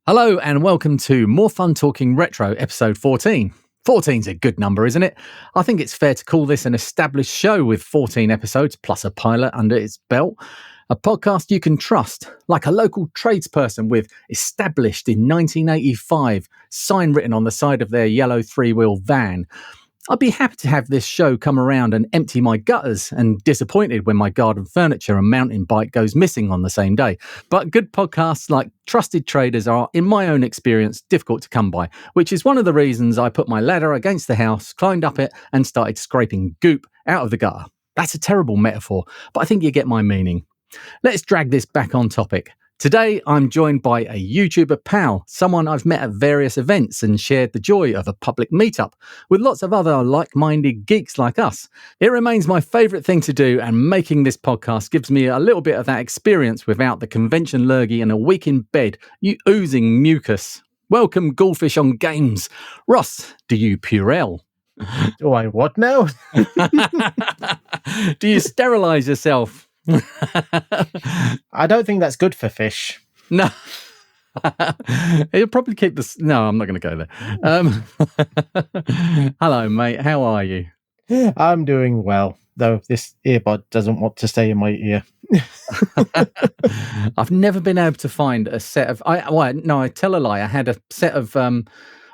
Hello and welcome to More Fun Talking Retro, episode 14. 14's a good number, isn't it? I think it's fair to call this an established show with 14 episodes plus a pilot under its belt. A podcast you can trust, like a local tradesperson with established in 1985, sign written on the side of their yellow three-wheel van. I'd be happy to have this show come around and empty my gutters and disappointed when my garden furniture and mountain bike goes missing on the same day. But good podcasts like Trusted Traders are, in my own experience, difficult to come by, which is one of the reasons I put my ladder against the house, climbed up it and started scraping goop out of the gutter. That's a terrible metaphor, but I think you get my meaning. Let's drag this back on topic. Today, I'm joined by a YouTuber pal, someone I've met at various events and shared the joy of a public meetup with lots of other like-minded geeks like us. It remains my favourite thing to do, and making this podcast gives me a little bit of that experience without the convention lurgy and a week in bed, oozing mucus. Welcome, Goldfish on Games. Ross, do you Purell? Do I what now? Do you sterilise yourself? I don't think that's good for fish. No. It'll probably keep this. No, I'm not going to go there. Hello, mate. How are you? I'm doing well, though this earbud doesn't want to stay in my ear. I've never been able to find a set of. I tell a lie. I had a set of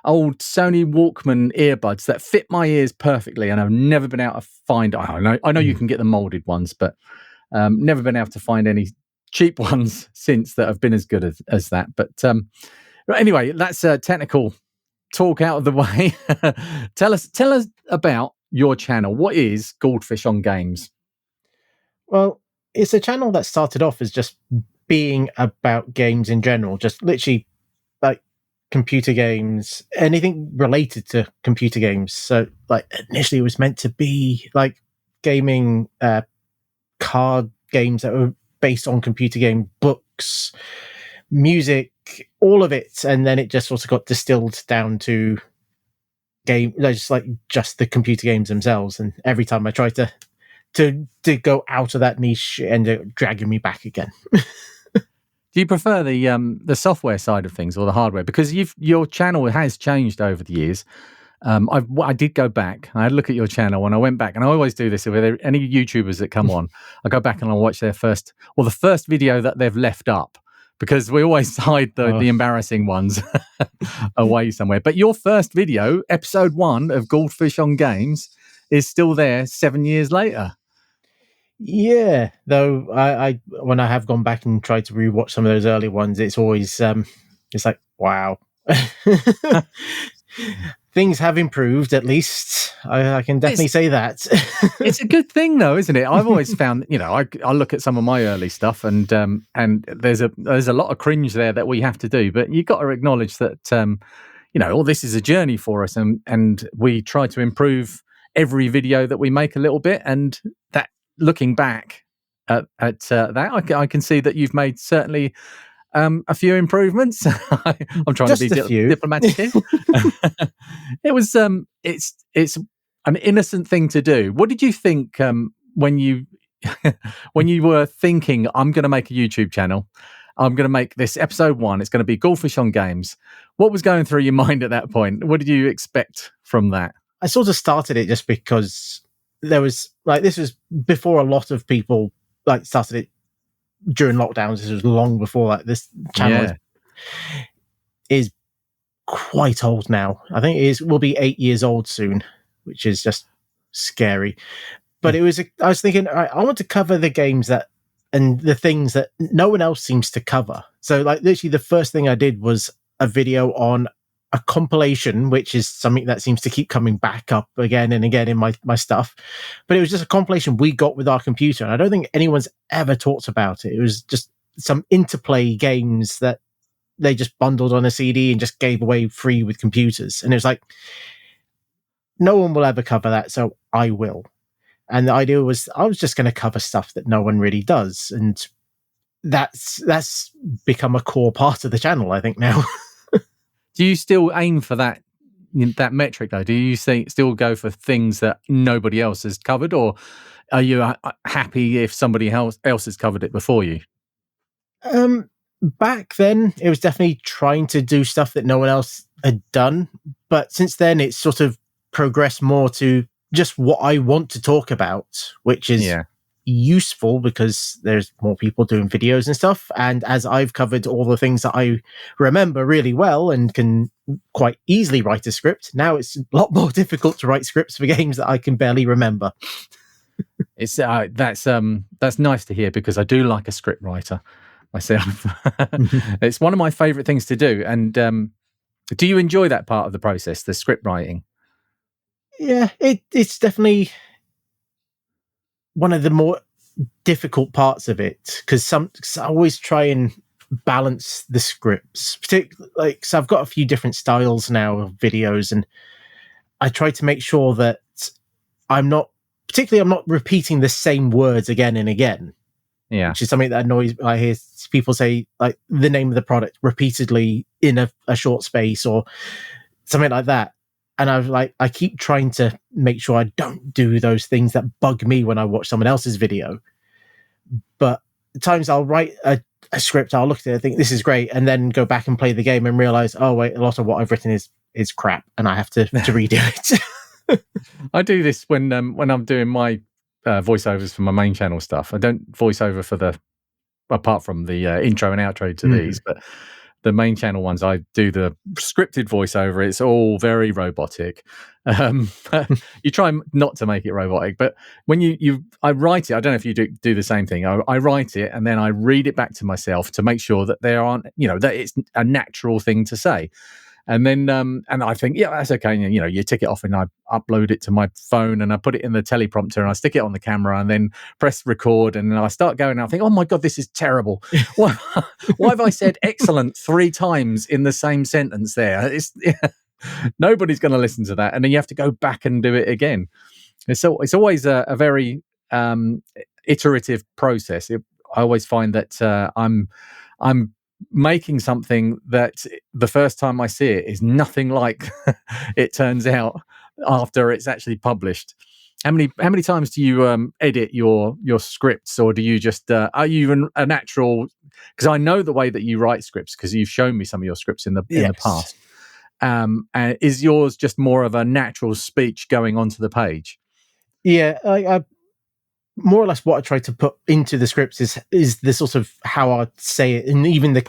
old Sony Walkman earbuds that fit my ears perfectly, and I've never been able to find. I know you can get the molded ones, but never been able to find any cheap ones since that have been as good as that. But anyway, that's a technical talk out of the way. Tell us about your channel. What is GouldFish on Games? Well, it's a channel that started off as just being about games in general, just literally like computer games, anything related to computer games. So like initially it was meant to be like gaming, card games that were based on computer game, books, music, all of it, and then it just sort of got distilled down to just the computer games themselves. And every time I try to go out of that niche, it ended up dragging me back again. Do you prefer the software side of things or the hardware? Because your channel has changed over the years. I did go back. I had a look at your channel and I went back, and I always do this with any YouTubers that come on. I go back and I watch the first video that they've left up, because we always hide the embarrassing ones away somewhere. But your first video, episode 1 of GouldFish on Games, is still there 7 years later. Yeah, though I when I have gone back and tried to rewatch some of those early ones, it's always it's like, wow. Things have improved, at least. I can definitely say that. It's a good thing, though, isn't it? I've always found, I look at some of my early stuff, and there's a lot of cringe there that we have to do. But you've got to acknowledge that, this is a journey for us, and we try to improve every video that we make a little bit. And that, looking back at that, I can see that you've made certainly a few improvements. I'm trying just to be diplomatic here. It was it's an innocent thing to do. What did you think when you were thinking, I'm going to make a YouTube channel, I'm going to make this episode 1, it's going to be GouldFish on Games? What was going through your mind at that point? What did you expect from that? I sort of started it just because there was this was before a lot of people started it during lockdowns. This was long before this channel is quite old now. I think will be 8 years old soon, which is just scary. But I was thinking, I want to cover the games and the things that no one else seems to cover. So literally the first thing I did was a video on a compilation, which is something that seems to keep coming back up again and again in my stuff. But it was just a compilation we got with our computer. And I don't think anyone's ever talked about it. It was just some interplay games that they just bundled on a CD and just gave away free with computers. And it was like, no one will ever cover that, so I will. And the idea was I was just going to cover stuff that no one really does. And that's become a core part of the channel, I think, now. Do you still aim for that metric, though? Do you still go for things that nobody else has covered, or are you happy if somebody else has covered it before you? back then, it was definitely trying to do stuff that no one else had done. But since then, it's sort of progressed more to just what I want to talk about, which is useful because there's more people doing videos and stuff. And as I've covered all the things that I remember really well and can quite easily write a script, now it's a lot more difficult to write scripts for games that I can barely remember. It's that's nice to hear, because I do like a script writer myself. It's one of my favorite things to do. And do you enjoy that part of the process, the script writing? Yeah, it's definitely one of the more difficult parts of it, because I always try and balance the scripts, particularly so I've got a few different styles now of videos, and I try to make sure that I'm not repeating the same words again and again. Yeah, which is something that annoys. I hear people say like the name of the product repeatedly in a short space or something like that. And I keep trying to make sure I don't do those things that bug me when I watch someone else's video. But at times I'll write a script, I'll look at it, I think this is great, and then go back and play the game and realize, oh wait, a lot of what I've written is crap, and I have to redo it. I do this when I'm doing my voiceovers for my main channel stuff. I don't voice over for apart from the intro and outro to these, but the main channel ones, I do the scripted voiceover. It's all very robotic. You try not to make it robotic, but when I write it, I don't know if you do the same thing. I write it and then I read it back to myself to make sure that there aren't, that it's a natural thing to say. And then, and I think, yeah, that's okay. And, you tick it off and I upload it to my phone and I put it in the teleprompter and I stick it on the camera and then press record. And then I start going and I think, oh my God, this is terrible. Why have I said excellent 3 times in the same sentence there? Nobody's going to listen to that. And then you have to go back and do it again. It's always a very iterative process. I always find that I'm making something that the first time I see it is nothing like it turns out after it's actually published. How many times do you edit your scripts, or do you just are you a natural? Because I know the way that you write scripts because you've shown me some of your scripts in the past. And is yours just more of a natural speech going onto the page? Yeah, I more or less what I try to put into the scripts is the sort of how I say it, and even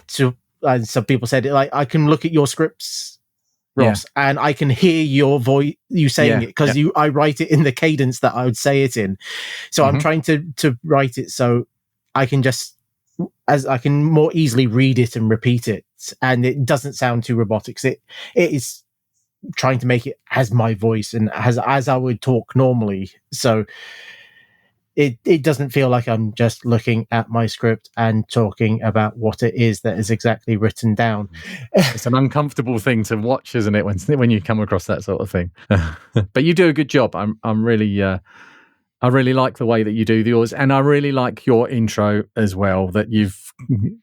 some people said it, like I can look at your scripts, Ross, and I can hear your voice, you saying it, because I write it in the cadence that I would say it in. So I'm trying to write it so I can I can more easily read it and repeat it, and it doesn't sound too robotic. 'Cause it is trying to make it as my voice and as I would talk normally. So it doesn't feel like I'm just looking at my script and talking about what it is that is exactly written down. It's an uncomfortable thing to watch, isn't it, when you come across that sort of thing? But you do a good job. I'm really I really like the way that you do yours, and I really like your intro as well that you've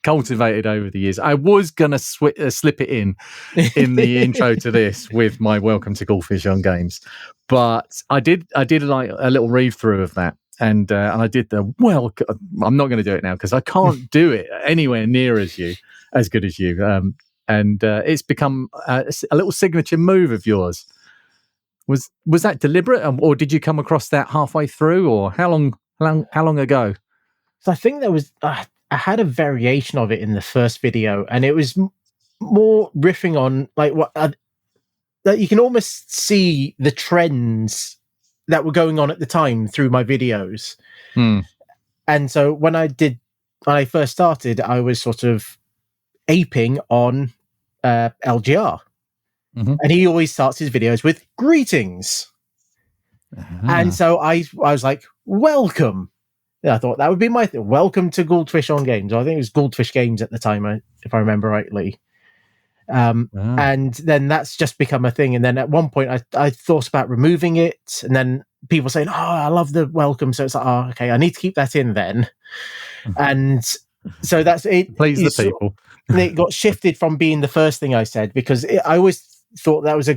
cultivated over the years. I was gonna slip it in the intro to this with my welcome to GouldFish on Games, but I did like a little read through of that. And I did I'm not going to do it now because I can't do it anywhere near as good as you. And it's become a little signature move of yours. Was that deliberate, or did you come across that halfway through, or how long ago? So I think there was I had a variation of it in the first video, and it was more riffing on like what that you can almost see the trends that were going on at the time through my videos. And so when I first started, I was sort of aping on LGR. And he always starts his videos with greetings. And so I was like, welcome. I thought that would be my thing. Welcome to GouldFish on Games. I think it was GouldFish Games at the time, if I remember rightly. And then that's just become a thing. And then at one point I thought about removing it, and then people saying, oh, I love the welcome. So it's like, oh, okay, I need to keep that in then. And so that's it. Please the people. It got shifted from being the first thing I said, because I always thought that was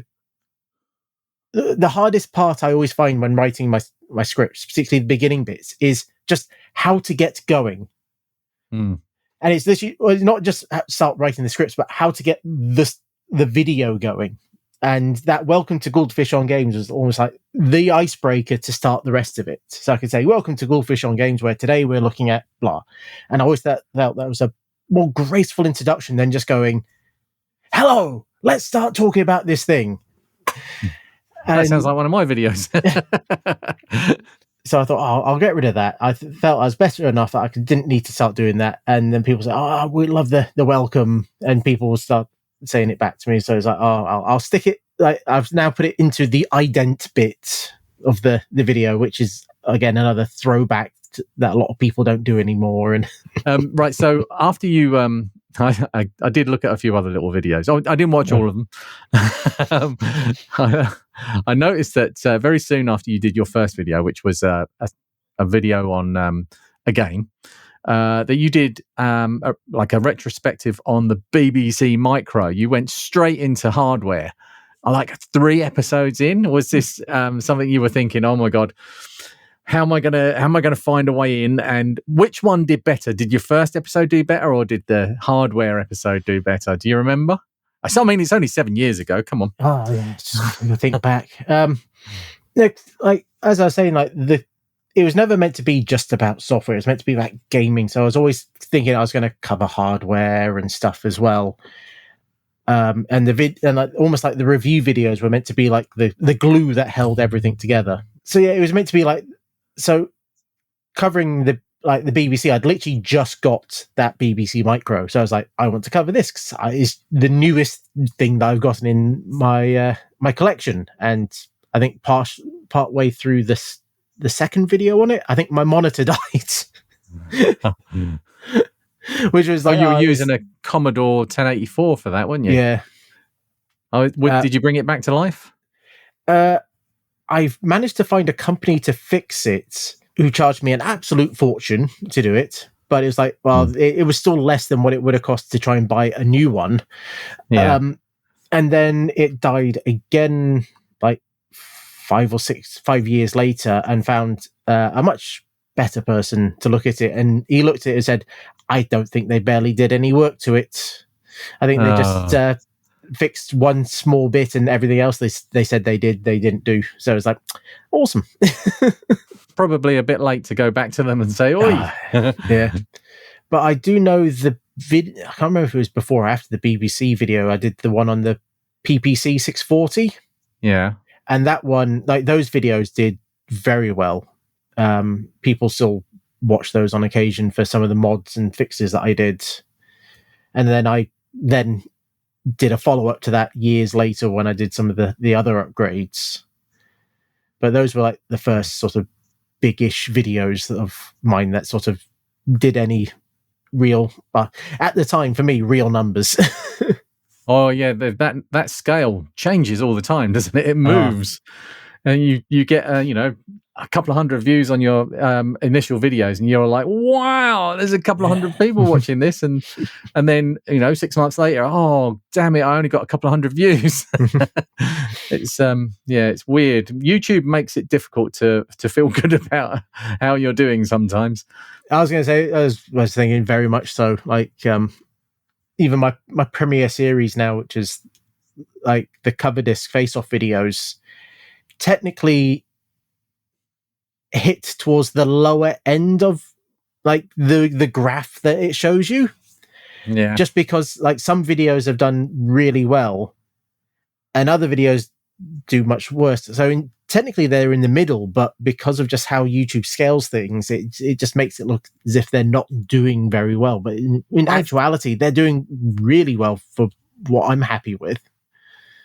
the hardest part I always find when writing my scripts, particularly the beginning bits, is just how to get going. And it's literally, well, not just start writing the scripts, but how to get the video going. And that welcome to GouldFish on Games was almost like the icebreaker to start the rest of it. So I could say, welcome to GouldFish on Games, where today we're looking at blah. And I always felt that was a more graceful introduction than just going, hello, let's start talking about this thing. That sounds like one of my videos. So I thought, I'll get rid of that. I felt I was better enough that I didn't need to start doing that. And then people say, oh, we love the welcome. And people will start saying it back to me. So it's like, I'll stick it. Like, I've now put it into the ident bit of the video, which is, again, another throwback that a lot of people don't do anymore. And right. So after you... I did look at a few other little videos. I didn't watch all of them. I noticed that very soon after you did your first video, which was a video on a game, that you did like a retrospective on the BBC Micro. You went straight into hardware. Like 3 episodes in. Was this something you were thinking, oh my God, how am I gonna find a way in? And which one did better? Did your first episode do better, or did the hardware episode do better? Do you remember? I mean, it's only 7 years ago. Come on. Oh yeah, just think back. Like as I was saying, like it was never meant to be just about software. It was meant to be about gaming. So I was always thinking I was going to cover hardware and stuff as well. And almost like the review videos were meant to be like the glue that held everything together. So yeah, it was meant to be like. So covering the BBC, I'd literally just got that BBC Micro. So I was like, I want to cover this because it's the newest thing that I've gotten in my my collection. And I think part way through the second video on it, I think my monitor died. Which was like, you were using a Commodore 1084 for that, weren't you? Yeah. Did you bring it back to life? I've managed to find a company to fix it who charged me an absolute fortune to do it. But it was like, well, it was still less than what it would have cost to try and buy a new one. Yeah. And then it died again, like 5 years later, and found a much better person to look at it. And he looked at it and said, I don't think they barely did any work to it. I think they just... fixed one small bit, and everything else they said they didn't do. So it's like, awesome. Probably a bit late to go back to them and say, oi. Yeah. But I do know I can't remember if it was before or after the BBC video. I did the one on the PPC 640. Yeah. And that one, like those videos did very well. People still watch those on occasion for some of the mods and fixes that I did. And then I did a follow-up to that years later when I did some of the other upgrades. But those were like the first sort of big-ish videos of mine that sort of did any real, at the time for me, real numbers. Oh yeah, that scale changes all the time, doesn't it? It moves. And you get a couple of hundred views on your initial videos, and you're like, wow, there's a couple of hundred people watching this, and then 6 months later, oh damn it, I only got a couple of hundred views. It's weird. YouTube makes it difficult to feel good about how you're doing sometimes. I was going to say, I was thinking very much so. Like even my premiere series now, which is like the cover disc face-off videos, technically hit towards the lower end of like the graph that it shows you. Yeah. Just because like some videos have done really well and other videos do much worse. So technically they're in the middle, but because of just how YouTube scales things, it just makes it look as if they're not doing very well. But in actuality, they're doing really well for what I'm happy with.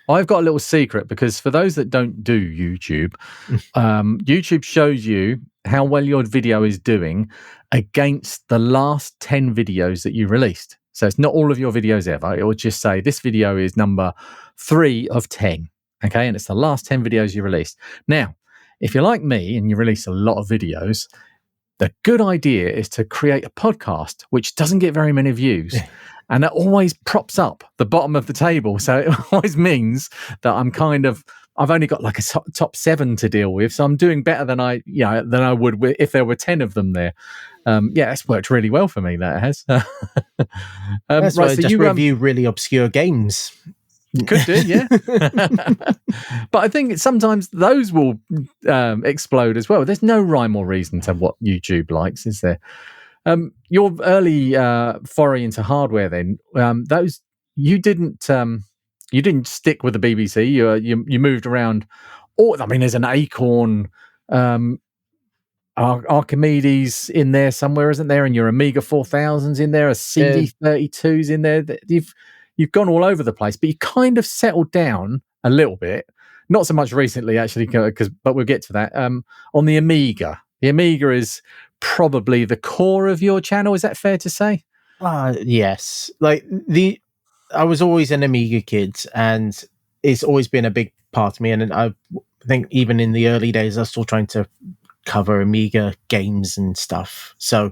I've got a little secret, because for those that don't do YouTube, YouTube shows you how well your video is doing against the last 10 videos that you released. So it's not all of your videos ever. It will just say this video is number 3 of 10. Okay. And it's the last 10 videos you released. Now, if you're like me and you release a lot of videos, the good idea is to create a podcast which doesn't get very many views. And it always props up the bottom of the table. So it always means that I've only got like a top 7 to deal with. So I'm doing better than I would if there were 10 of them there. It's worked really well for me. That has. That's why I just review really obscure games. Could do, yeah. But I think sometimes those will explode as well. There's no rhyme or reason to what YouTube likes, is there? Your early foray into hardware, then those you didn't stick with the BBC. You moved around. I mean, there's an Acorn. Archimedes in there somewhere, isn't there? And your Amiga 4000s in there, a CD32s in there. You've gone all over the place, but you kind of settled down a little bit. Not so much recently, actually, but we'll get to that. On the Amiga. The Amiga is probably the core of your channel. Is that fair to say? Yes. I was always an Amiga kid, and it's always been a big part of me. And I think even in the early days, I was still trying to cover Amiga games and stuff. So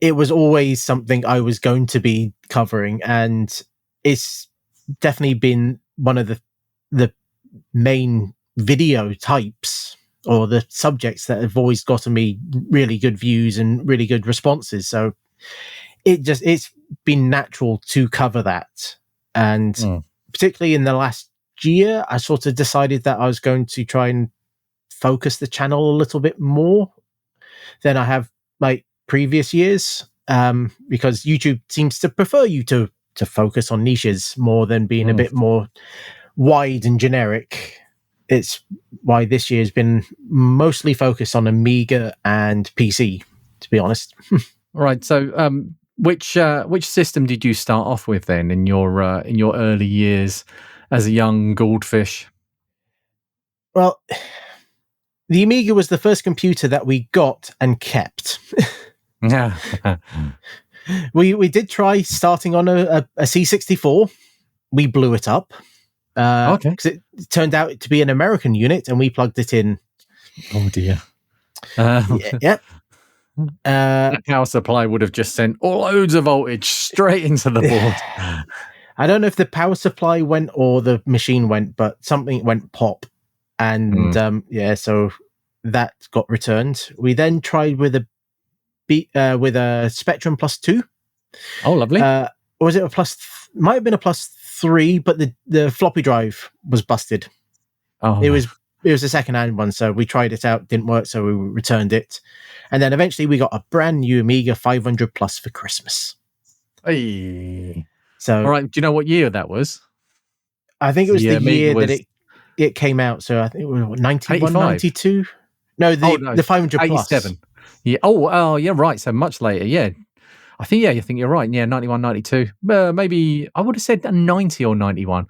it was always something I was going to be covering, and it's definitely been one of the main video types or the subjects that have always gotten me really good views and really good responses. So it's been natural to cover that. And particularly in the last year, I sort of decided that I was going to try and focus the channel a little bit more than I have like previous years, because YouTube seems to prefer you to focus on niches more than being a bit more wide and generic. It's why this year has been mostly focused on Amiga and PC, to be honest. Right. So, which system did you start off with then in your early years as a young Goldfish? Well, the Amiga was the first computer that we got and kept. Yeah. We did try starting on a C64. We blew it up. Okay. Because it turned out to be an American unit, and we plugged it in. Oh dear. That power supply would have just sent loads of voltage straight into the board. I don't know if the power supply went or the machine went, but something went pop. And so that got returned. We then tried with a Spectrum Plus 2. Oh, lovely. Or was it might have been a Plus 3, but the floppy drive was busted. Oh, it was a second-hand one, so we tried it out, didn't work, so we returned it. And then eventually we got a brand new Amiga 500 Plus for Christmas. Hey. So, all right, do you know what year that was? I think it was the year that it came out, so I think it was 91, 85? 92? No, the 500 Plus. 87. Yeah. Oh, yeah, right. So much later. Yeah. I think you're right. Yeah, 91, 92. Maybe I would have said 90 or 91.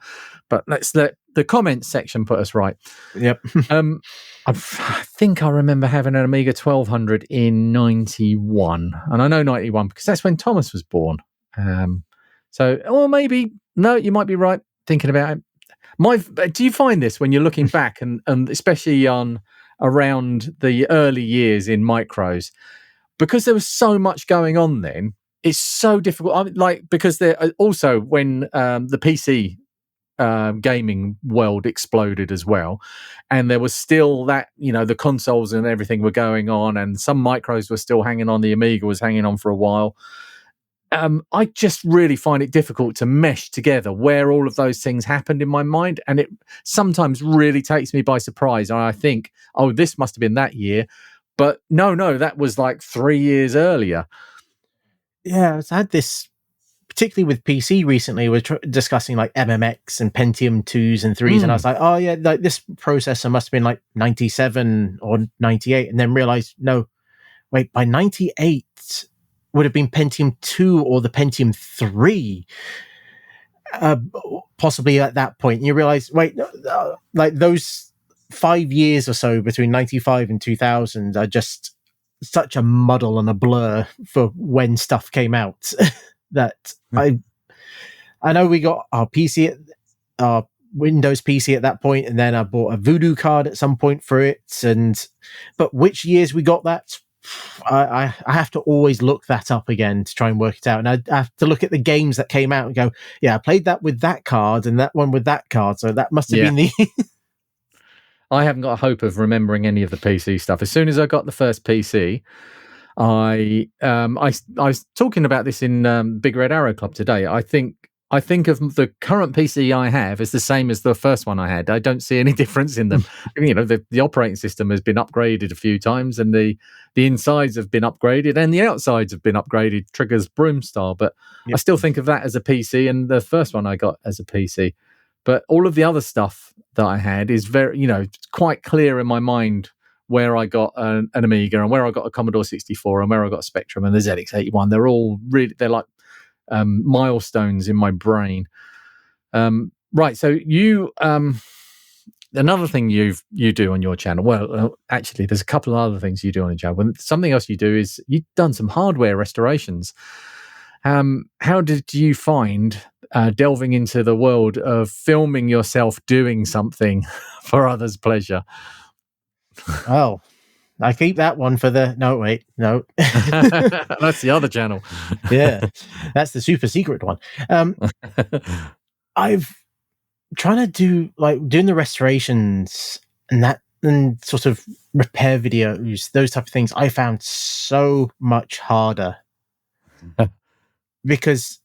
But let's let the comments section put us right. Yep. I think I remember having an Amiga 1200 in 91. And I know 91 because that's when Thomas was born. Or maybe, no, you might be right thinking about it. Do you find this when you're looking back and especially on around the early years in micros, because there was so much going on then, it's so difficult. Because there also when the PC gaming world exploded as well, and there was still that, the consoles and everything were going on, and some micros were still hanging on. The Amiga was hanging on for a while. I just really find it difficult to mesh together where all of those things happened in my mind. And it sometimes really takes me by surprise. And I think, this must have been that year. But no, that was like 3 years earlier. Yeah, I had this, particularly with PC recently, we're discussing like MMX and Pentium 2s and 3s. And I was like, oh yeah, like this processor must have been like 97 or 98. And then realized, no, wait, by 98... would have been Pentium 2 or the Pentium 3, possibly at that point. And you realize, wait, like those 5 years or so between 95 and 2000 are just such a muddle and a blur for when stuff came out that I know we got our PC, our Windows PC at that point, and then I bought a Voodoo card at some point for it. But which years we got that, I have to always look that up again to try and work it out. And I have to look at the games that came out and go, yeah, I played that with that card and that one with that card. So that must have been the... I haven't got a hope of remembering any of the PC stuff. As soon as I got the first PC, I was talking about this in Big Red Arrow Club today. I think of the current PC I have as the same as the first one I had. I don't see any difference in them. The operating system has been upgraded a few times, and the insides have been upgraded, and the outsides have been upgraded, triggers broom style. But I still think of that as a PC, and the first one I got as a PC. But all of the other stuff that I had is very, quite clear in my mind where I got an Amiga and where I got a Commodore 64 and where I got a Spectrum and the ZX81. They're all they're like milestones in my brain. Right. So you, another thing you do on your channel. Well, actually, there's a couple of other things you do on your channel. Something else you do is you've done some hardware restorations. How did you find delving into the world of filming yourself doing something for others' pleasure? Oh, I keep that one for the... No, wait, no. That's the other channel. Yeah, that's the super secret one. I've trying to do doing the restorations and sort of repair videos, those type of things. I found so much harder because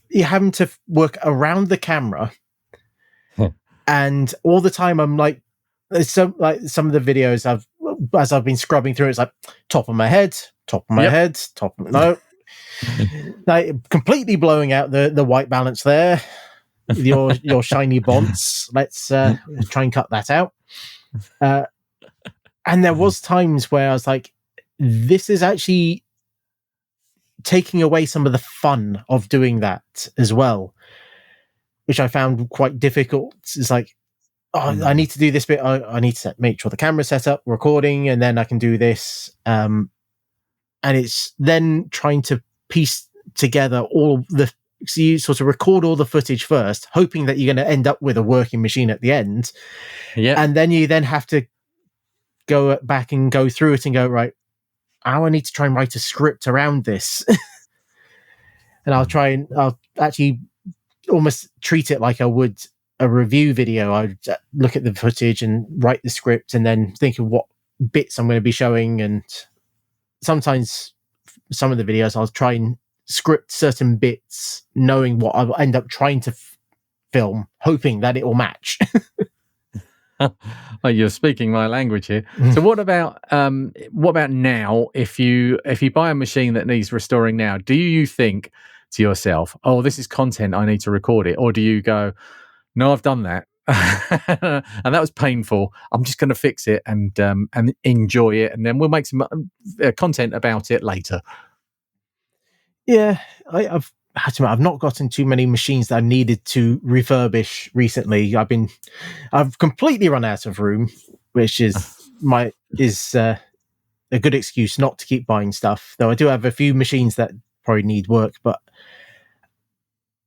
you're having to work around the camera, and all the time I'm some of the videos as I've been scrubbing through, it's like top of my head, completely blowing out the white balance there. Your shiny bonds. Let's try and cut that out. And there was times where I was like, this is actually taking away some of the fun of doing that as well, which I found quite difficult. It's like, I need to do this bit. I need to make sure the camera's set up, recording, and then I can do this. And it's then trying to piece together all the... So you sort of record all the footage first, hoping that you're going to end up with a working machine at the end. Yeah. And then you have to go back and go through it and go, right, I need to try and write a script around this. And I'll actually almost treat it like I would a review video. I'd look at the footage and write the script and then think of what bits I'm going to be showing. And sometimes some of the videos I'll try and script certain bits, knowing what I'll end up trying to film, hoping that it will match. Well, you're speaking my language here. So what about now? If you buy a machine that needs restoring now, do you think to yourself, oh, this is content, I need to record it? Or do you go, no, I've done that and that was painful, I'm just going to fix it and enjoy it, and then we'll make some content about it later? Yeah, I've not gotten too many machines that I needed to refurbish recently. I've completely run out of room, which is a good excuse not to keep buying stuff. Though I do have a few machines that probably need work, but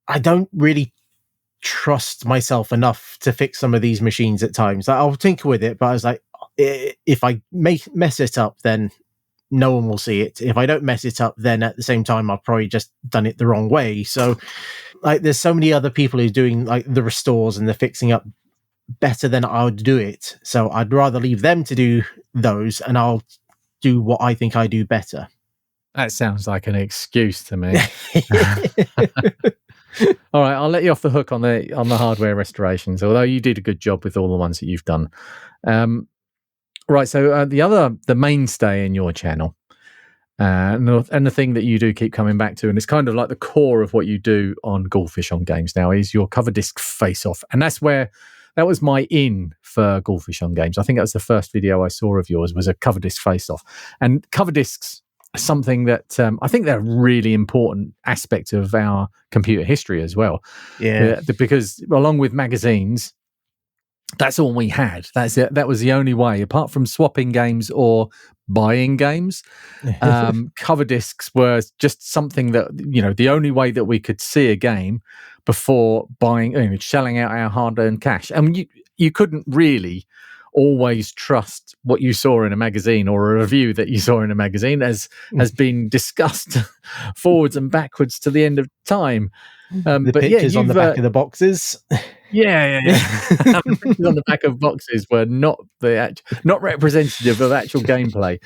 I don't really trust myself enough to fix some of these machines at times. I'll tinker with it, but I was like, if I mess it up, then no one will see it. If I don't mess it up, then at the same time, I've probably just done it the wrong way. So there's so many other people who are doing the restores and the fixing up better than I would do it. So I'd rather leave them to do those, and I'll do what I think I do better. That sounds like an excuse to me. All right, I'll let you off the hook on the hardware restorations, although you did a good job with all the ones that you've done. Right, so the mainstay in your channel, and the thing that you do keep coming back to, and it's kind of like the core of what you do on GouldFish on Games now, is your cover disc face-off. And that was my in for GouldFish on Games. I think that was the first video I saw of yours, was a cover disc face-off. And cover discs are something that I think they're a really important aspect of our computer history as well. Yeah, because along with magazines, that's all we had. That's it. That was the only way, apart from swapping games or buying games. Cover discs were just something that, the only way that we could see a game before buying, shelling out our hard-earned cash. And you couldn't really always trust what you saw in a magazine or a review that you saw in a magazine, as has been discussed forwards and backwards to the end of time. The pictures on the back of the boxes. Yeah. The pictures on the back of boxes were not not representative of actual gameplay.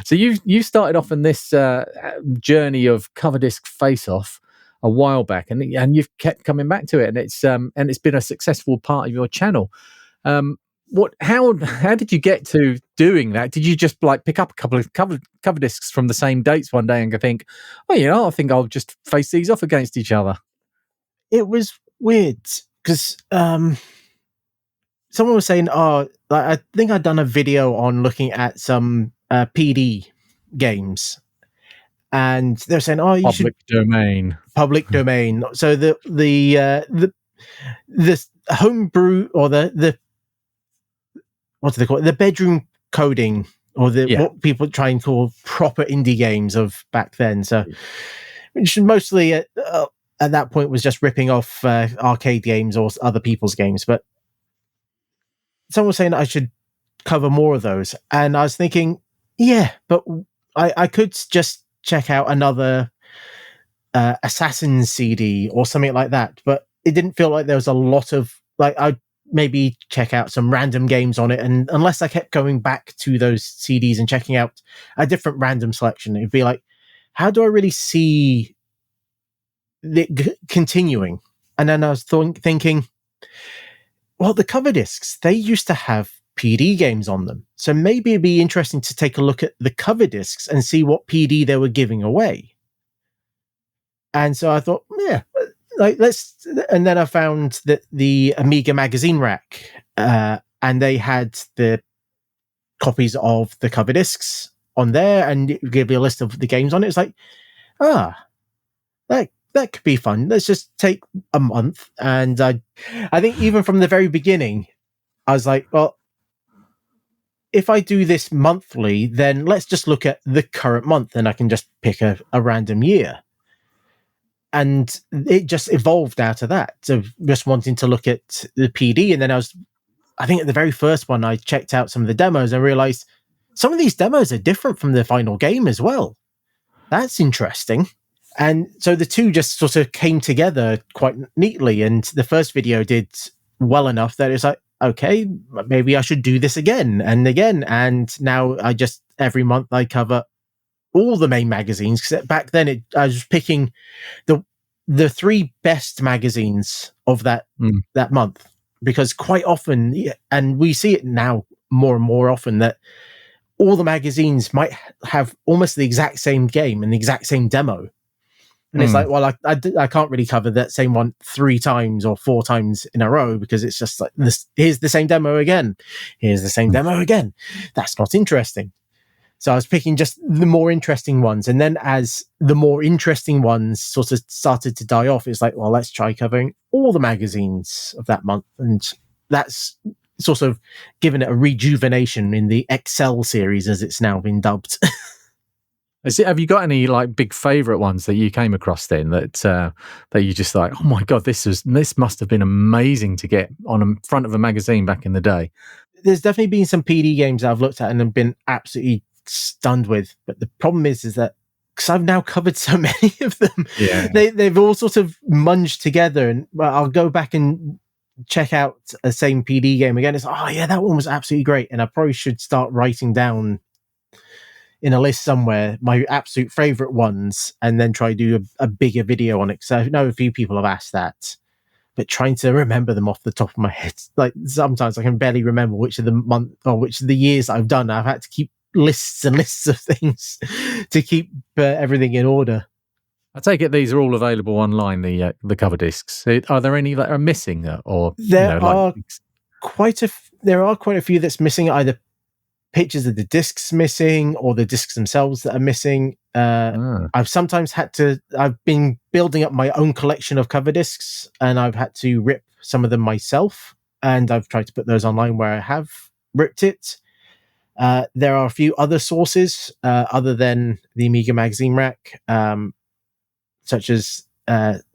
So you started off in this journey of cover disc face off a while back, and you've kept coming back to it, and it's been a successful part of your channel. How did you get to doing that? Did you just like pick up a couple of cover discs from the same dates one day and think, oh, I think I'll just face these off against each other? It was weird because someone was saying, "Oh, I think I'd done a video on looking at some PD games," and they're saying, "Oh, you should public domain." So the homebrew or the what do they call it? The bedroom coding, or what people try and call proper indie games of back then. So, which mostly at that point was just ripping off arcade games or other people's games. But someone was saying I should cover more of those, and I was thinking, yeah, but I could just check out another Assassin's CD or something like that. But it didn't feel like there was a lot of I'd maybe check out some random games on it, and unless I kept going back to those CDs and checking out a different random selection, it'd be like, how do I really see it continuing? And then I was thinking, well, the cover discs, they used to have PD games on them, so maybe it'd be interesting to take a look at the cover discs and see what PD they were giving away. And so I thought, yeah, let's. And then I found that the Amiga magazine rack, and they had the copies of the cover discs on there, and it gave you a list of the games on it. It's like, that could be fun. Let's just take a month. And I think even from the very beginning, I was like, well, if I do this monthly, then let's just look at the current month, and I can just pick a random year. And it just evolved out of that, of just wanting to look at the PD. And then I think at the very first one, I checked out some of the demos and realized some of these demos are different from the final game as well. That's interesting. And so the two just sort of came together quite neatly. And the first video did well enough that it's like, okay, maybe I should do this again and again. And now every month I cover all the main magazines, because back then I was picking the three best magazines of that month, because quite often, and we see it now more and more often, that all the magazines might have almost the exact same game and the exact same demo. And it's like, well, I can't really cover that same one 3 times or 4 times in a row, because it's just like this. Here's the same demo again. Here's the same demo again. That's not interesting. So I was picking just the more interesting ones. And then as the more interesting ones sort of started to die off, it's like, well, let's try covering all the magazines of that month. And that's sort of given it a rejuvenation in the Excel series, as it's now been dubbed. Have you got any like big favorite ones that you came across then that you just like, oh my God, this must have been amazing to get on the front of a magazine back in the day? There's definitely been some PD games that I've looked at and have been absolutely stunned with, but the problem is that because I've now covered so many of them, they've all sort of munged together, and I'll go back and check out a same PD game again. It's that one was absolutely great, and I probably should start writing down in a list somewhere my absolute favorite ones, and then try to do a bigger video on it, because I know a few people have asked that, but trying to remember them off the top of my head, like sometimes I can barely remember which of the month or which of the years I've done. I've had to keep lists and lists of things to keep everything in order. I take it these are all available online, the cover discs. Are there any that are missing, or there are quite a few that's missing, either pictures of the discs missing or the discs themselves that are missing. I've been building up my own collection of cover discs, and I've had to rip some of them myself, and I've tried to put those online where I have ripped it. There are a few other sources other than the Amiga magazine rack, such as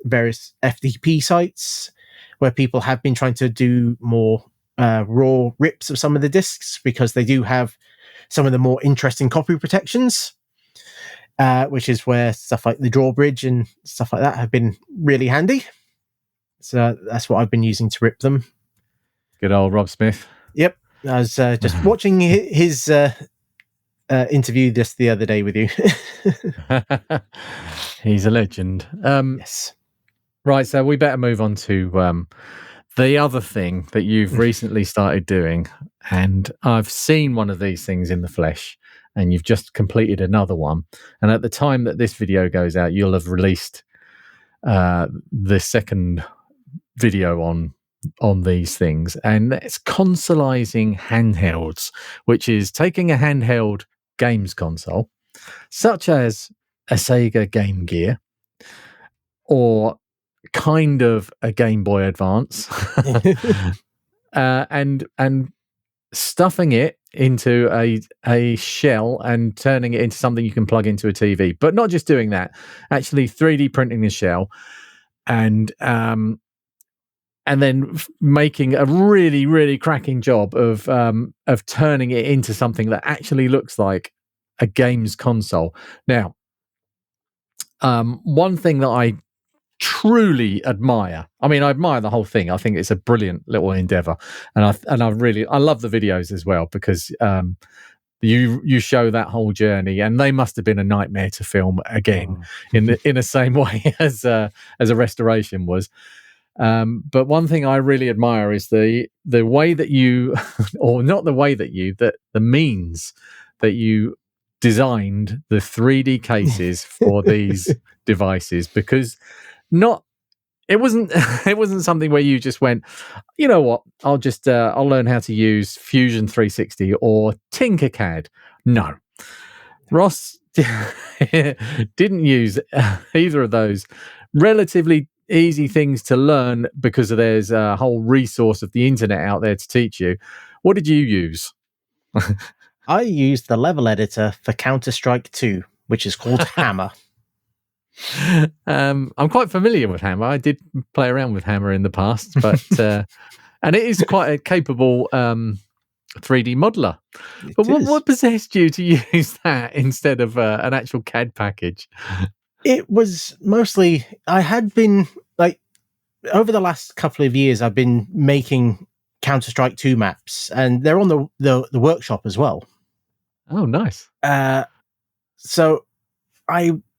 various FTP sites where people have been trying to do more raw rips of some of the discs, because they do have some of the more interesting copy protections, which is where stuff like the drawbridge and stuff like that have been really handy. So that's what I've been using to rip them. Good old Rob Smith. Yep. I was just watching his interview just the other day with you. He's a legend. Yes. Right, so we better move on to the other thing that you've recently started doing. And I've seen one of these things in the flesh, and you've just completed another one. And at the time that this video goes out, you'll have released the second video on these things. And it's consoleizing handhelds, which is taking a handheld games console, such as a Sega Game Gear, or kind of a Game Boy Advance, and stuffing it into a shell and turning it into something you can plug into a TV. But not just doing that, actually 3D printing the shell and then making a really, really cracking job of turning it into something that actually looks like a games console. Now, one thing that I truly admire. I mean, I admire the whole thing. I think it's a brilliant little endeavor, and I love the videos as well, because you show that whole journey, and they must have been a nightmare to film again in the same way as a restoration was. But one thing I really admire is the way that you, or not the way that you, that the means that you designed the 3D cases for these devices, because it wasn't something where you just went, you know what, I'll learn how to use Fusion 360 or Tinkercad. No, Ross didn't use either of those relatively easy things to learn, because there's a whole resource of the internet out there to teach you. What did you use? I used the level editor for Counter-Strike 2, which is called Hammer. I'm quite familiar with Hammer. I did play around with Hammer in the past, but and it is quite a capable 3D modeler. But what possessed you to use that instead of an actual CAD package? It was mostly, I had been, like, over the last couple of years, I've been making Counter-Strike 2 maps, and they're on the workshop as well. Oh, nice.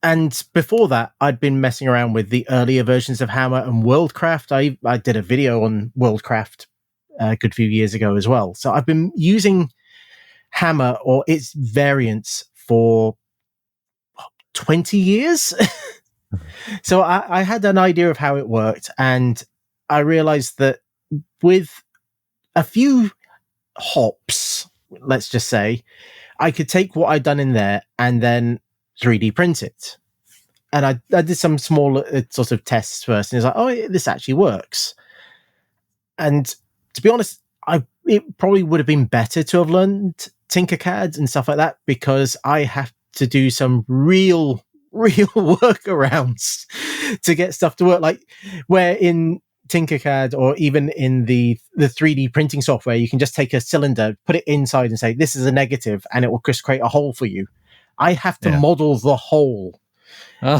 And before that, I'd been messing around with the earlier versions of Hammer and Worldcraft. I did a video on Worldcraft a good few years ago as well. So I've been using Hammer or its variants for 20 years. So I had an idea of how it worked, and I realized that with a few hops, let's just say, I could take what I'd done in there and then 3D print it. And I did some small sort of tests first, and it's like, oh, this actually works. And to be honest, it probably would have been better to have learned Tinkercad and stuff like that, because I have to do some real workarounds to get stuff to work. Like, where in Tinkercad or even in the 3D printing software, you can just take a cylinder, put it inside and say, this is a negative, and it will just create a hole for you. I have to model the hole. So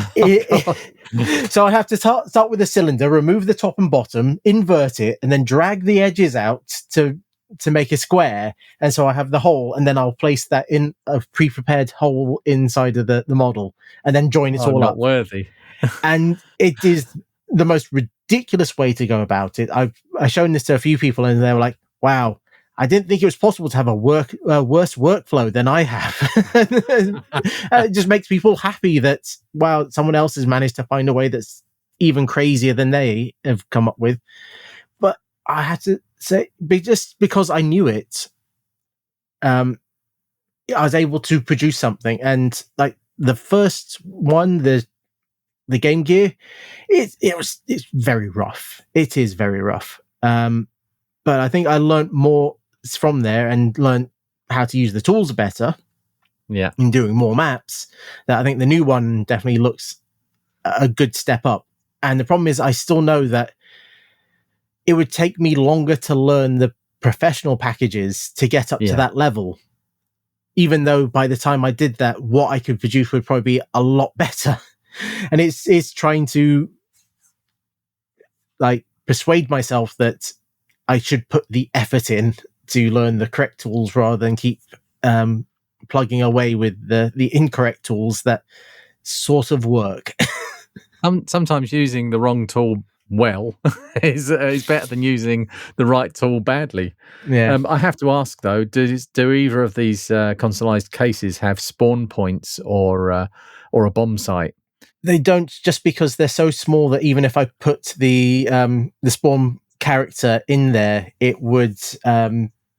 I have to start with a cylinder, remove the top and bottom, invert it, and then drag the edges out to make a square. And so I have the hole, and then I'll place that in a pre-prepared hole inside of the model, and then join it all not up. Worthy. And it is the most ridiculous way to go about it. I've shown this to a few people, and they were like, wow, I didn't think it was possible to have a worse workflow than I have. It just makes people happy that, wow, someone else has managed to find a way that's even crazier than they have come up with. But I had to say, just because I knew it, I was able to produce something. And like the first one, the Game Gear, it's very rough. It is very rough. But I think I learned more from there and learned how to use the tools better. Yeah. In doing more maps, that I think the new one definitely looks a good step up. And the problem is, I still know that it would take me longer to learn the professional packages to get up to that level. Even though by the time I did that, what I could produce would probably be a lot better. And it's trying to like persuade myself that I should put the effort in to learn the correct tools rather than keep plugging away with the incorrect tools that sort of work. Sometimes using the wrong tool well is better than using the right tool badly. Yeah. I have to ask though, do either of these consoleized cases have spawn points or a bomb site? They don't, just because they're so small that even if I put the spawn character in there, it would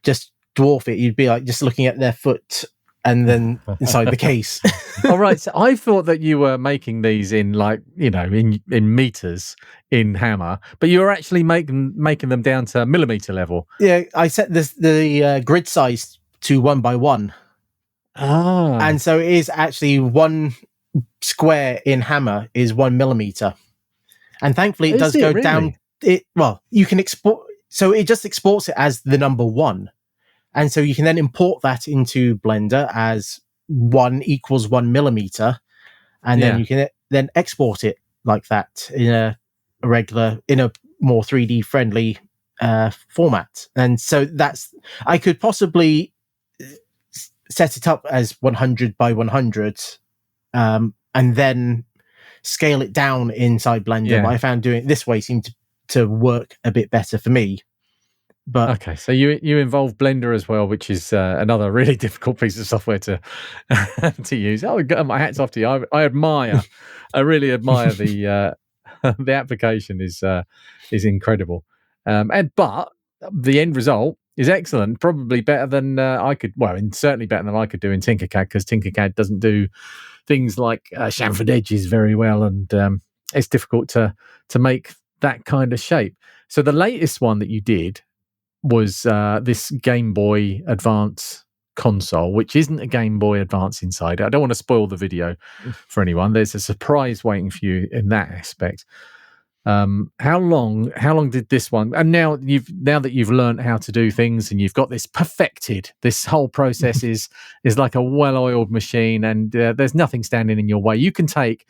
just dwarf it. You'd be like just looking at their foot and then inside the case. All right. So I thought that you were making these in in meters in Hammer, but you were actually making them down to millimeter level. Yeah, I set the grid size to 1 by 1. And so it is actually 1 square in Hammer is 1 millimeter. And thankfully it does go down. You can export. So it just exports it as the number 1. And so you can then import that into Blender as 1 equals 1 millimeter. And then you can then export it like that in a more 3D friendly format. And so I could possibly set it up as 100 by 100 and then scale it down inside Blender. But I found doing it this way seemed to work a bit better for me. But okay, so you involve Blender as well, which is another really difficult piece of software to use. Oh, my hat's off to you. I really admire the application is incredible. But the end result is excellent, probably better than certainly better than I could do in Tinkercad, because Tinkercad doesn't do things like chamfered edges very well, and it's difficult to make that kind of shape. So the latest one that you did was this Game Boy Advance console, which isn't a Game Boy Advance inside. I don't want to spoil the video for anyone. There's a surprise waiting for you in that aspect. How long did this one? And now that you've learned how to do things and you've got this perfected, this whole process is like a well-oiled machine, and there's nothing standing in your way. You can take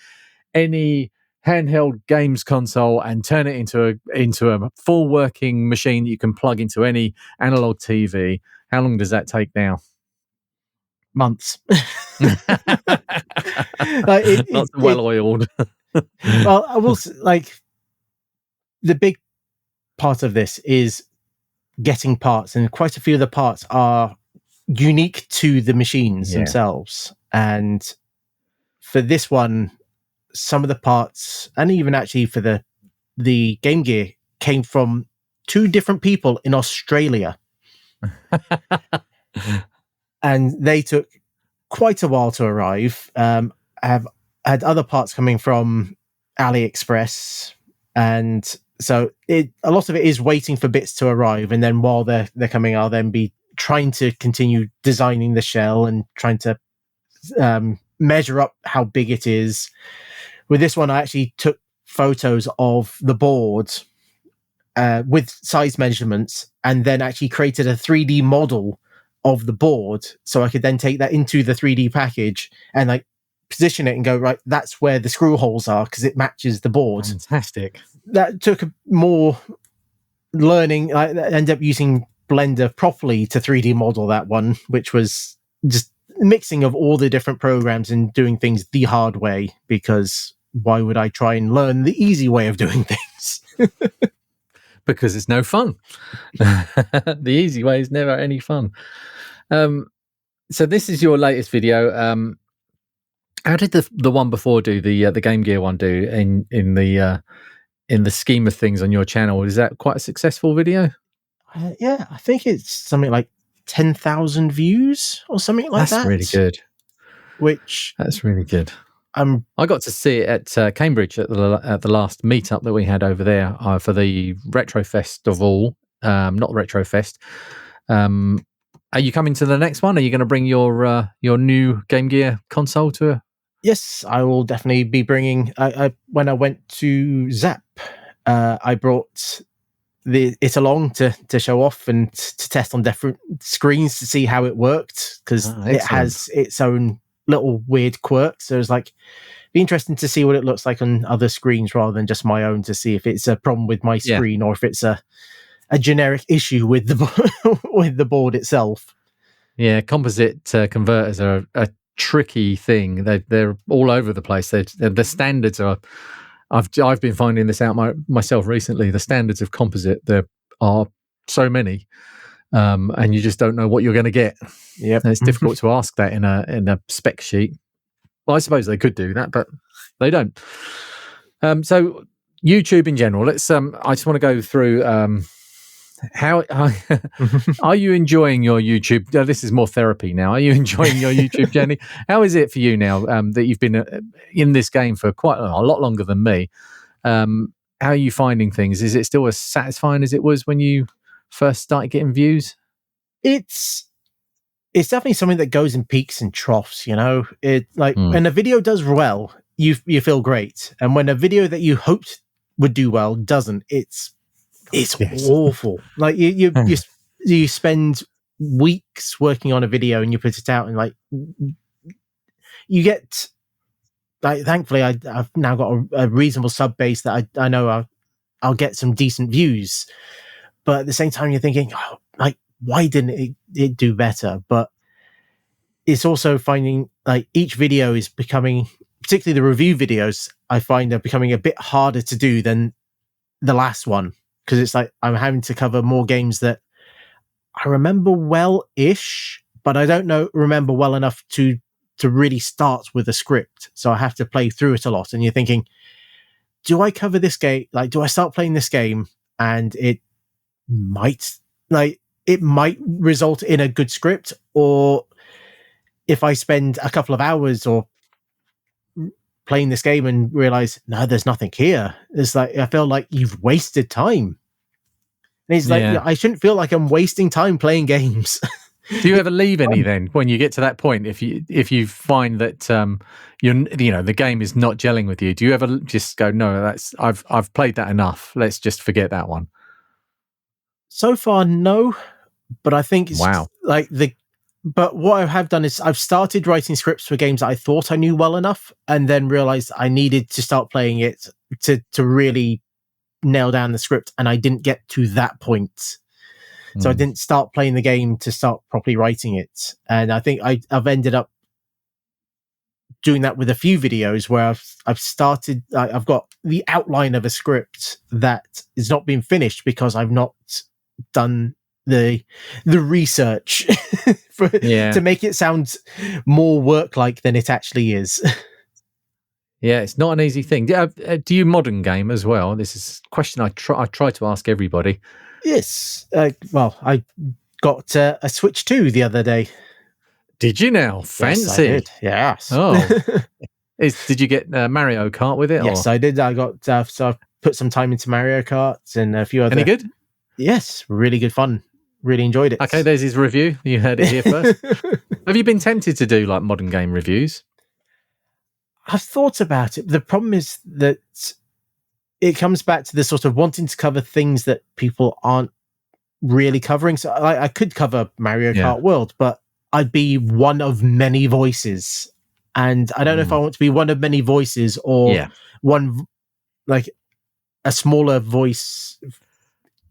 any handheld games console and turn it into a full working machine that you can plug into any analog TV. How long does that take now? Months. Not well oiled. Well, I will the big part of this is getting parts, and quite a few of the parts are unique to the machines themselves. And for this one, some of the parts, and even actually for the Game Gear, came from 2 different people in Australia. And they took quite a while to arrive. Have had other parts coming from AliExpress, and so a lot of it is waiting for bits to arrive, and then while they're coming, I'll then be trying to continue designing the shell and trying to measure up how big it is. With this one, I actually took photos of the board with size measurements, and then actually created a 3D model of the board, so I could then take that into the 3D package and position it and go, right, that's where the screw holes are because it matches the board. Fantastic. That took more learning. I ended up using Blender properly to 3D model that one, which was just mixing of all the different programs and doing things the hard way, because why would I try and learn the easy way of doing things? Because it's no fun. The easy way is never any fun. So this is your latest video. How did the one before do, the Game Gear one do in the scheme of things on your channel? Is that quite a successful video? Yeah, I think it's something like 10,000 views or something like that. That's really good. That's really good. I got to see it at Cambridge at the last meetup that we had over there for the Retro Festival. Not Retro Fest. Are you coming to the next one? Are you going to bring your new Game Gear console to? Yes, I will definitely be bringing. When I went to Zap, I brought it along to show off and to test on different screens to see how it worked, because it has its own little weird quirks. So it's like be interesting to see what it looks like on other screens rather than just my own, to see if it's a problem with my screen or if it's a generic issue with the with the board itself. Yeah, composite converters are a tricky thing. They're all over the place. The standards are. I've been finding this out myself recently. The standards of composite, there are so many, and you just don't know what you're going to get. Yep. And it's difficult to ask that in a spec sheet. Well, I suppose they could do that, but they don't. So YouTube in general. Let's. I just want to go through. How are you enjoying your YouTube? This is more therapy now. Are you enjoying your YouTube journey? How is it for you now that you've been in this game for quite a lot longer than me? How are you finding things? Is it still as satisfying as it was when you first started getting views? It's definitely something that goes in peaks and troughs. You know, it like when a video does well, you feel great, and when a video that you hoped would do well doesn't, it's awful. Like you spend weeks working on a video and you put it out, and like you get like, thankfully I've now got a reasonable sub base that I know I'll get some decent views, but at the same time you're thinking, oh, like, why didn't it do better? But it's also finding like each video is becoming, particularly the review videos, I find are becoming a bit harder to do than the last one. Because it's like I'm having to cover more games that I remember well-ish, but I don't remember well enough to really start with a script. So I have to play through it a lot. And you're thinking, do I cover this game? Like, do I start playing this game? And it might result in a good script, or if I spend a couple of hours or playing this game and realize, no, there's nothing here. It's like, I feel like you've wasted time. And it's like, I shouldn't feel like I'm wasting time playing games. Do you ever leave any then when you get to that point? If you find that the game is not gelling with you, do you ever just go, no, I've played that enough. Let's just forget that one. So far, no. But I think it's but what I have done is I've started writing scripts for games that I thought I knew well enough, and then realized I needed to start playing it to really nail down the script, and I didn't get to that point. So I didn't start playing the game to start properly writing it. And I think I've ended up doing that with a few videos where I've started, I've got the outline of a script that is not being finished because I've not done the research to make it sound more work-like than it actually is. Yeah, it's not an easy thing. Do you modern game as well? This is a question I try to ask everybody. Yes. Well, I got a Switch 2 the other day. Did you now? Fancy. Yes, I did. Yes. Oh. Did you get Mario Kart with it? Yes, I did. I got so I've put some time into Mario Kart and a few other. Any good? Yes, really good fun. Really enjoyed it. Okay, there's his review. You heard it here first. Have you been tempted to do like modern game reviews? I've thought about it. The problem is that it comes back to the sort of wanting to cover things that people aren't really covering. So I could cover Mario Kart World, but I'd be one of many voices. And I don't know if I want to be one of many voices or one, like a smaller voice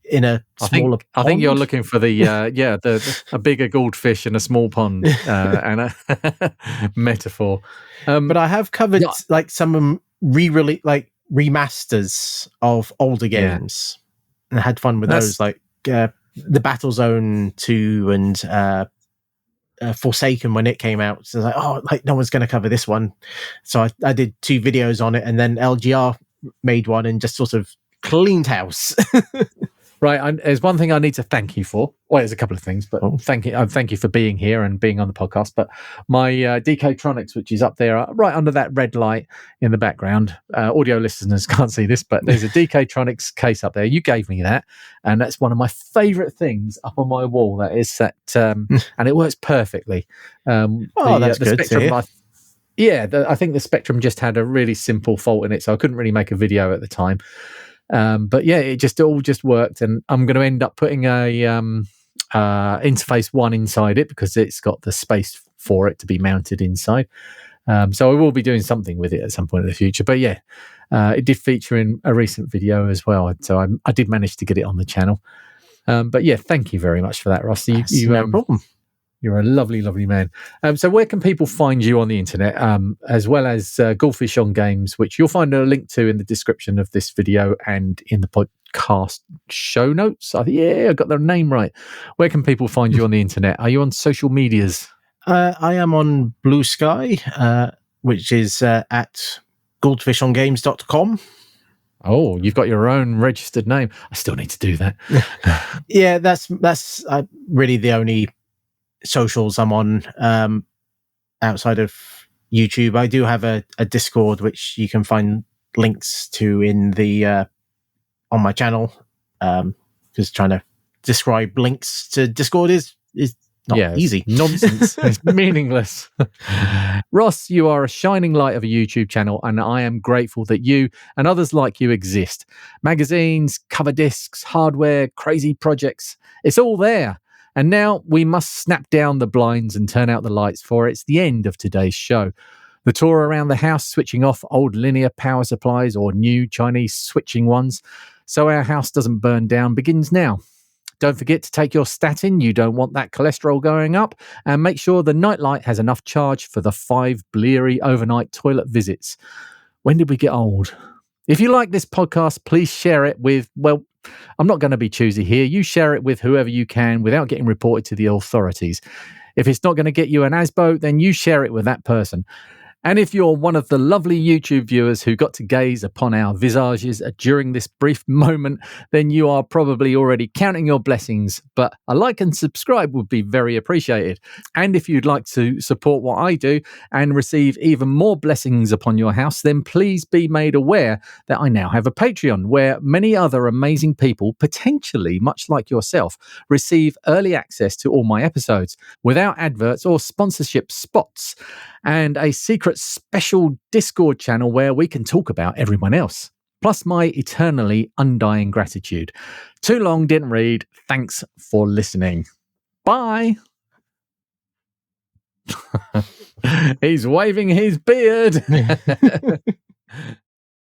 in a smaller pond. I think you're looking for the a bigger goldfish in a small pond and a metaphor. But I have covered like some remasters of older games and had fun with those, like the Battlezone 2 and Forsaken when it came out. So I was like, no one's going to cover this one. So I did 2 videos on it, and then LGR made one and just sort of cleaned house. Right, there's one thing I need to thank you for. Well, there's a couple of things, but thank you for being here and being on the podcast. But my DK-Tronics, which is up there, right under that red light in the background. Audio listeners can't see this, but there's a DK-Tronics case up there. You gave me that, and that's one of my favourite things up on my wall. That is that, and it works perfectly. That's good to hear. I think the Spectrum just had a really simple fault in it, so I couldn't really make a video at the time. But yeah, it all just worked, and I'm going to end up putting a interface 1 inside it because it's got the space for it to be mounted inside. So I will be doing something with it at some point in the future. But yeah, it did feature in a recent video as well. So I did manage to get it on the channel. But yeah, thank you very much for that, Ross. No problem. You're a lovely, lovely man. So where can people find you on the internet, as well as GouldFish on Games, which you'll find a link to in the description of this video and in the podcast show notes? I got the name right. Where can people find you on the internet? Are you on social medias? I am on Bluesky, which is at GouldFishOnGames.com. Oh, you've got your own registered name. I still need to do that. Yeah, that's really the only socials I'm on outside of YouTube. I do have a Discord, which you can find links to in the on my channel. Just trying to describe links to Discord is not easy. Nonsense. It's meaningless. Ross, you are a shining light of a YouTube channel, and I am grateful that you and others like you exist. Magazines, cover discs, hardware, crazy projects. It's all there. And now we must snap down the blinds and turn out the lights, for it's the end of today's show. The tour around the house, switching off old linear power supplies or new Chinese switching ones, so our house doesn't burn down, begins now. Don't forget to take your statin. You don't want that cholesterol going up. And make sure the nightlight has enough charge for the 5 bleary overnight toilet visits. When did we get old? If you like this podcast, please share it with, well, I'm not going to be choosy here. You share it with whoever you can without getting reported to the authorities. If it's not going to get you an ASBO, then you share it with that person. And if you're one of the lovely YouTube viewers who got to gaze upon our visages during this brief moment, then you are probably already counting your blessings, but a like and subscribe would be very appreciated. And if you'd like to support what I do and receive even more blessings upon your house, then please be made aware that I now have a Patreon where many other amazing people, potentially much like yourself, receive early access to all my episodes without adverts or sponsorship spots, and a secret special Discord channel where we can talk about everyone else, plus my eternally undying gratitude. Too long, didn't read. Thanks for listening. Bye. He's waving his beard.